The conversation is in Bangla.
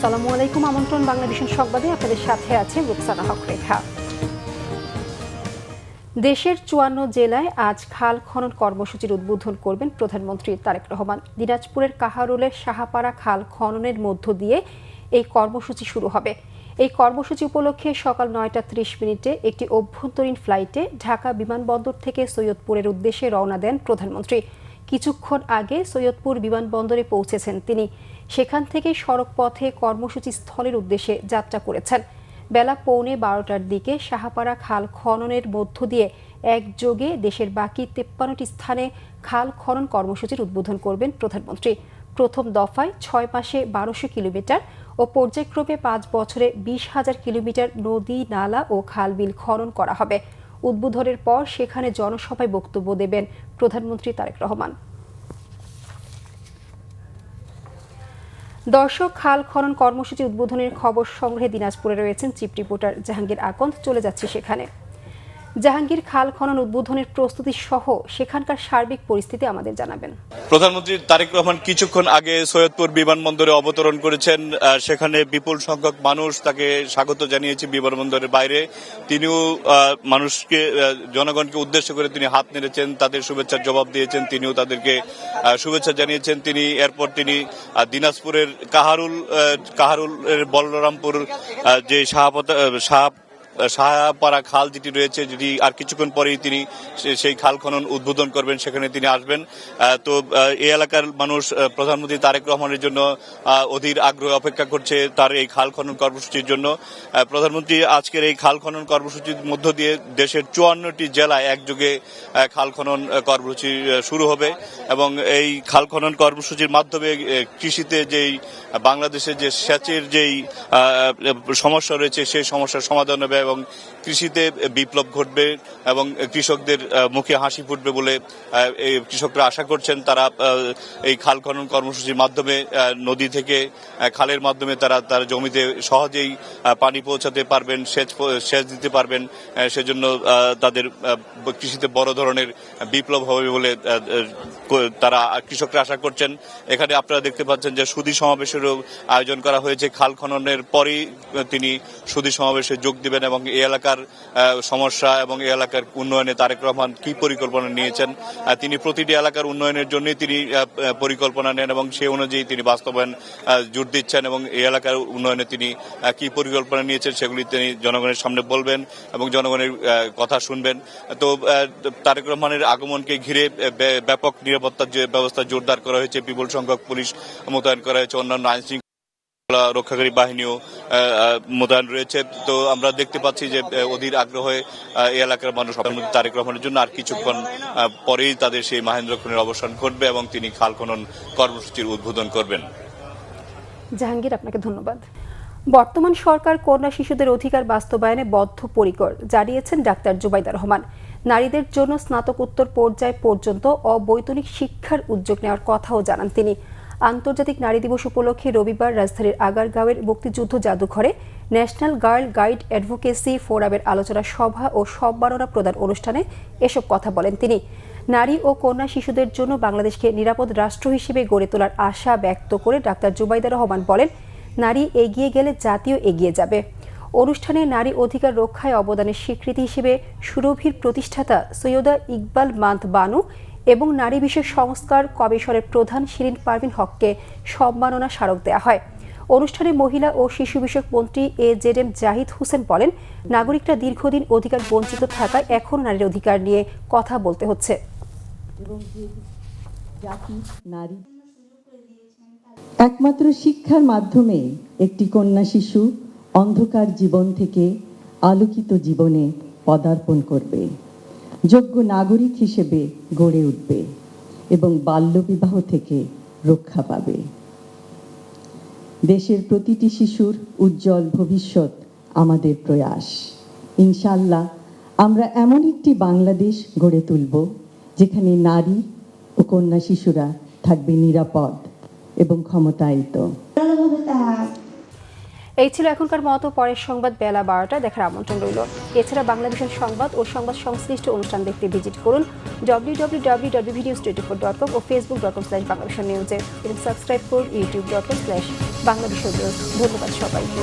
আসসালামু আলাইকুম। আমন্ত্রণ বাংলাদেশের সংবাদে আপনাদের সাথে আছে রুকসানা হক রেখা। দেশের ৫৪ জেলায় আজ খাল খনন কর্মসূচির উদ্বোধন করবেন প্রধানমন্ত্রী তারেক রহমান। দিনাজপুরের কাহারোলের সাহাপাড়া খাল খননের মধ্য দিয়ে এই কর্মসূচি শুরু হবে। এই কর্মসূচি উপলক্ষে সকাল ৯টা ৩০ একটি অভ্যন্তরীণ ফ্লাইটে ঢাকা বিমানবন্দর থেকে সৈয়দপুরের উদ্দেশ্যে রওনা দেন প্রধানমন্ত্রী। কিছুক্ষণ আগে সৈয়দপুর বিমানবন্দরে পৌঁছেছেন তিনি। সেখান থেকে সড়ক পথে কর্মসূচি স্থলের উদ্দেশ্যে যাত্রা করেছেন। বেলা ১১:৩০টার দিকে সাহাপাড়া খাল খননের মধ্য দিয়ে একযোগে দেশের বাকি ৫৩টি স্থানে খাল খনন কর্মসূচির উদ্বোধন করবেন প্রধানমন্ত্রী। প্রথম দফায় ৬ মাসে ১২০০ কিলোমিটার ও পর্যায়ক্রমে ৫ বছরে ২০,০০০ কিলোমিটার নদী, নালা ও খাল-বিল খনন করা হবে। উদ্বোধনের পর সেখানে জনসভায় বক্তব্য দেবেন প্রধানমন্ত্রী তারেক রহমান। দর্শক, খাল খনন কর্মসূচি উদ্বোধনের খবর সংগ্রহে দিনাজপুরে রয়েছেন চিফ রিপোর্টার জাহাঙ্গীর আকন্দ। চলে যাচ্ছে সেখানে। জাহাঙ্গীর, খাল খনন উদ্বোধনের প্রস্তুতি সহ সেখানকার সার্বিক পরিস্থিতি আমাদের জানাবেন। প্রধানমন্ত্রী তারেক রহমান কিছুক্ষণ আগে সৈয়দপুর বিমানবন্দরে অবতরণ করেছেন। সেখানে বিপুল সংখ্যক মানুষ তাকে স্বাগত জানিয়েছে বিমানবন্দরের বাইরে। তিনিও মানুষকে, জনগণকে উদ্দেশ্য করে তিনি হাত নেড়েছেন, তাদের শুভেচ্ছার জবাব দিয়েছেন। তিনিও তাদেরকে শুভেচ্ছা জানিয়েছেন। এরপর তিনি দিনাজপুরের কাহারুলের বলরামপুর যে সাহাপাড়া খাল যেটি রয়েছে, যেটি আর কিছুক্ষণ পরেই তিনি সেই খাল খনন উদ্বোধন করবেন, সেখানে তিনি আসবেন। তো এই এলাকার মানুষ প্রধানমন্ত্রী তারেক রহমানের জন্য অধীর আগ্রহে অপেক্ষা করছে তার এই খাল খনন কর্মসূচির জন্য। প্রধানমন্ত্রী আজকের এই খাল খনন কর্মসূচির মধ্য দিয়ে দেশের ৫৪টি জেলায় একযোগে খাল খনন কর্মসূচি শুরু হবে এবং এই খাল খনন কর্মসূচির মাধ্যমে কৃষিতে যেই বাংলাদেশের যে সেচের যেই সমস্যা রয়েছে সেই সমস্যার সমাধান হবে এবং কৃষিতে বিপ্লব ঘটবে এবং কৃষকদের মুখে হাসি ফুটবে বলে কৃষকরা আশা করছেন। তারা এই খাল খনন কর্মসূচির মাধ্যমে নদী থেকে খালের মাধ্যমে তারা তার জমিতে সহজেই পানি পৌঁছাতে পারবেন, সেচ দিতে পারবেন। সেজন্য তাদের কৃষিতে বড় ধরনের বিপ্লব হবে বলে তারা কৃষকরা আশা করছেন। এখানে আপনারা দেখতে পাচ্ছেন যে সুধী সমাবেশেরও আয়োজন করা হয়েছে। খাল খননের পরেই তিনি সুধী সমাবেশে যোগ দিবেন এবং এই এলাকার সমস্যা এবং এই এলাকার উন্নয়নে তারেক রহমান কি পরিকল্পনা নিয়েছেন। তিনি প্রতিটি এলাকার উন্নয়নের জন্য তিনি পরিকল্পনা নেন এবং সেই অনুযায়ী তিনি বাস্তবায়ন জোর দিচ্ছেন এবং এই এলাকার উন্নয়নে তিনি কি পরিকল্পনা নিয়েছেন সেগুলি তিনি জনগণের সামনে বলবেন এবং জনগণের কথা শুনবেন। তো তারেক রহমানের আগমনকে ঘিরে ব্যাপক নিরাপত্তার যে ব্যবস্থা জোরদার করা হয়েছে, বিপুল সংখ্যক পুলিশ মোতায়েন করা হয়েছে, অন্যান্য আইন রক্ষাকারী বাহিনীও মোতায়েন রয়েছে। তো আমরা দেখতে পাচ্ছি যে অধীর আগ্রহে এই এলাকার মানুষ প্রধানমন্ত্রী তারেক রহমানের জন্য আর কিছুক্ষণ পরেই তাদের সেই মাহেন্দ্র খনির অবসান ঘটবে এবং তিনি খাল খনন কর্মসূচির উদ্বোধন করবেন। জাহাঙ্গীর, আপনাকে ধন্যবাদ। বর্তমান সরকার কন্যা শিশুদের অধিকার বাস্তবায়নে বদ্ধপরিকর জানিয়েছেন ডাক্তার জুবাইদা রহমান। নারীদের জন্য স্নাতকোত্তর পর্যায় পর্যন্ত অবৈতনিক শিক্ষার উদ্যোগ নেওয়ার কথাও জানান তিনি। আন্তর্জাতিক নারী দিবস উপলক্ষে রবিবার রাজধানীর আগারগাঁওয়ের মুক্তিযুদ্ধ জাদুঘরে ন্যাশনাল গার্ল গাইড অ্যাডভোকেসি ফোরামের আলোচনা সভা ও সম্মাননা প্রদান অনুষ্ঠানে এসব কথা বলেন তিনি। নারী ও কন্যা শিশুদের জন্য বাংলাদেশকে নিরাপদ রাষ্ট্র হিসেবে গড়ে তোলার আশা ব্যক্ত করে ডাক্তার জুবাইদা রহমান বলেন, নারী এগিয়ে গেলে জাতিও এগিয়ে যাবে। অনুষ্ঠানে নারী অধিকার রক্ষায় অবদানের স্বীকৃতি হিসেবে সুরভির প্রতিষ্ঠাতা সৈয়দা ইকবাল মান্থ বানু এবং নারী বিষয়ক সংস্কার কমিশনের প্রধান শিরিন পারভিন হককে সম্মাননা স্মারক দেওয়া হয়। অনুষ্ঠানে মহিলা ও শিশু বিষয়ক মন্ত্রী AJM জাহিদ হোসেন বলেন, নাগরিকরা দীর্ঘদিন অধিকার বঞ্চিত থাকায় এখন নারীর অধিকার নিয়ে কথা বলতে হচ্ছে। একমাত্র শিক্ষার মাধ্যমে একটি কন্যা শিশু অন্ধকার জীবন থেকে আলোকিত জীবনে পদার্পণ করবে, যোগ্য নাগরিক হিসেবে গড়ে উঠবে এবং বাল্যবিবাহ থেকে রক্ষা পাবে। দেশের প্রতিটি শিশুর উজ্জ্বল ভবিষ্যৎ আমাদের প্রয়াস। ইনশাআল্লাহ আমরা এমন একটি বাংলাদেশ গড়ে তুলব যেখানে নারী ও কন্যা শিশুরা থাকবে নিরাপদ এবং ক্ষমতায়িত। এই ছিল এখনকার মতো। পরের সংবাদ বেলা 12টা দেখার আমন্ত্রণ রইল। এছাড়া বাংলাদেশের সংবাদ ও সংবাদ সংশ্লিষ্ট অনুষ্ঠান দেখতে ভিজিট করুন www.videos24.com ও facebook.com/bangladeshnewsে এবং সাবস্ক্রাইব করুন youtube.com/ বাংলাদেশ ডেস্ক। ধন্যবাদ সবাইকে।